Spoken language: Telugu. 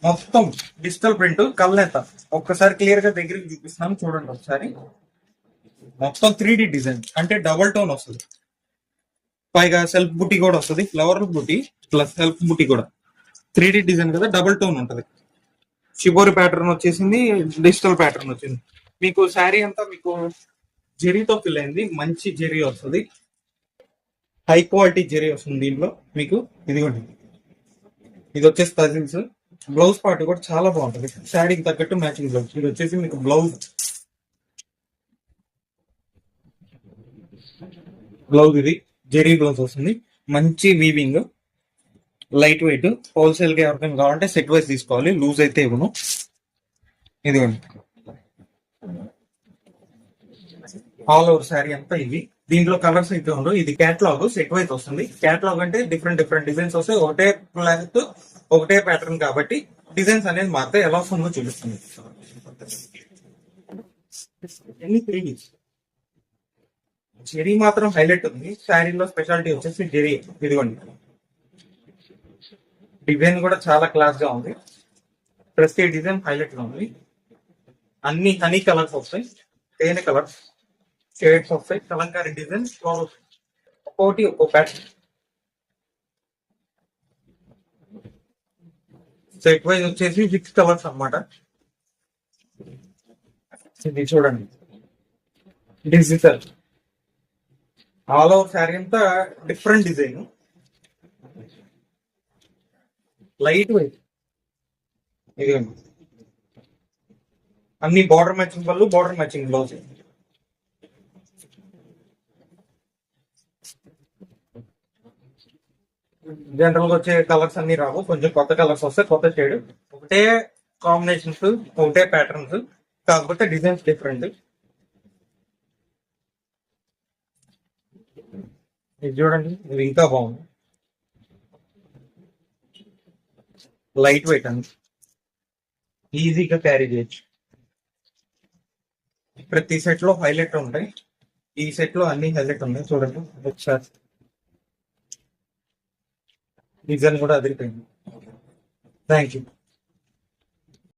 మొత్తం డిజిటల్ ప్రింట్ కల్నేత. ఒక్కసారి క్లియర్ గా దగ్గరికి చూపిస్తున్నాను చూడండి ఒకసారి. మొత్తం 3D డిజైన్ అంటే డబుల్ టోన్ వస్తుంది. పైగా సెల్ఫ్ బుట్టి కూడా వస్తుంది, ఫ్లవర్ బుట్టి ప్లస్ సెల్ఫ్ బుట్టి కూడా. 3D డిజైన్ కదా, డబుల్ టోన్ ఉంటది. షిబోరి ప్యాటర్న్ వచ్చేసింది, డిజిటల్ ప్యాటర్న్ వచ్చింది. మీకు శారీ అంతా మీకు జెరీతో ఫిల్ అయింది, మంచి జెరీ వస్తుంది, హై క్వాలిటీ జెరీ వస్తుంది దీంట్లో మీకు. ఇదిగోండి, ఇది వచ్చేసి టజిల్స్. బ్లౌజ్ పార్ట్ కూడా చాలా బాగుంటుంది, శారీకి తగ్గట్టు మ్యాచింగ్ బ్లౌజ్. ఇది వచ్చేసి మీకు బ్లౌజ్ ఇది జెరీ బ్లౌజ్ వస్తుంది, మంచి వీవింగ్, లైట్ వెయిట్. హోల్సేల్ గా ఎవరికైనా కావాలంటే సెట్ వైజ్ తీసుకోవాలి, లూజ్ అయితే ఇవ్వను. ఇదిగోండి, ఆల్ ఓవర్ శారీ అంతా ఇది. దీంట్లో కలర్స్ అయితే ఉండవు. ఇది క్యాటలాగ్, సెట్ వైజ్ వస్తుంది. క్యాటలాగ్ అంటే డిఫరెంట్ డిఫరెంట్ డిజైన్స్ వస్తాయి, ఒకటే క్లాత్ ఒకటే ప్యాటర్న్ కాబట్టి డిజైన్స్ అనేది మాత్రం ఎలా వస్తుందో చూపిస్తుంది. ఎన్ని 3D జెరీ మాత్రం హైలైట్ ఉంది. శారీలో స్పెషాలిటీ వచ్చేసి జెరీ. ఇదిగోండి, డిజైన్ కూడా చాలా క్లాస్ గా ఉంది. ప్రతి డిజైన్ హైలైట్ గా ఉంది. అన్ని హనీ కలర్స్ వస్తాయి, తేనె కలర్స్ షేడ్స్ వస్తాయి, కలంకారీ డిజైన్ ఒక్కోటి ఒక్కో ప్యాటర్న్. సెట్ వైజ్ వచ్చేసి 6 కలర్స్ అన్నమాట. ఇది చూడండి, డిజిటల్ ఆల్ ఓవర్ శారీ అంతా డిఫరెంట్ డిజైన్, లైట్ వెయిట్. ఇది అన్ని బార్డర్ మ్యాచింగ్ పళ్ళు, బార్డర్ మ్యాచింగ్ బ్లౌజ్. జనరల్ గా వచ్చే కలర్స్ అన్ని రావు, కొంచెం కొత్త కలర్స్ వస్తాయి, కొత్త షేడ్. ఒకటే కాంబినేషన్స్, ఒకటే ప్యాటర్న్స్, కాకపోతే డిజైన్స్ డిఫరెంట్. ఇది చూడండి, ఇది ఇంకా బాగుంది, లైట్ వెయిట్ అండి, ఈజీగా క్యారీ చేయొచ్చు. ప్రతి సెట్ లో హైలైట్ ఉంటాయి, ఈ సెట్ లో అన్ని హైలైట్ ఉన్నాయి. చూడండి ఒకసారి, డిజైన్ కూడా అదిరిపోయింది. Thank you.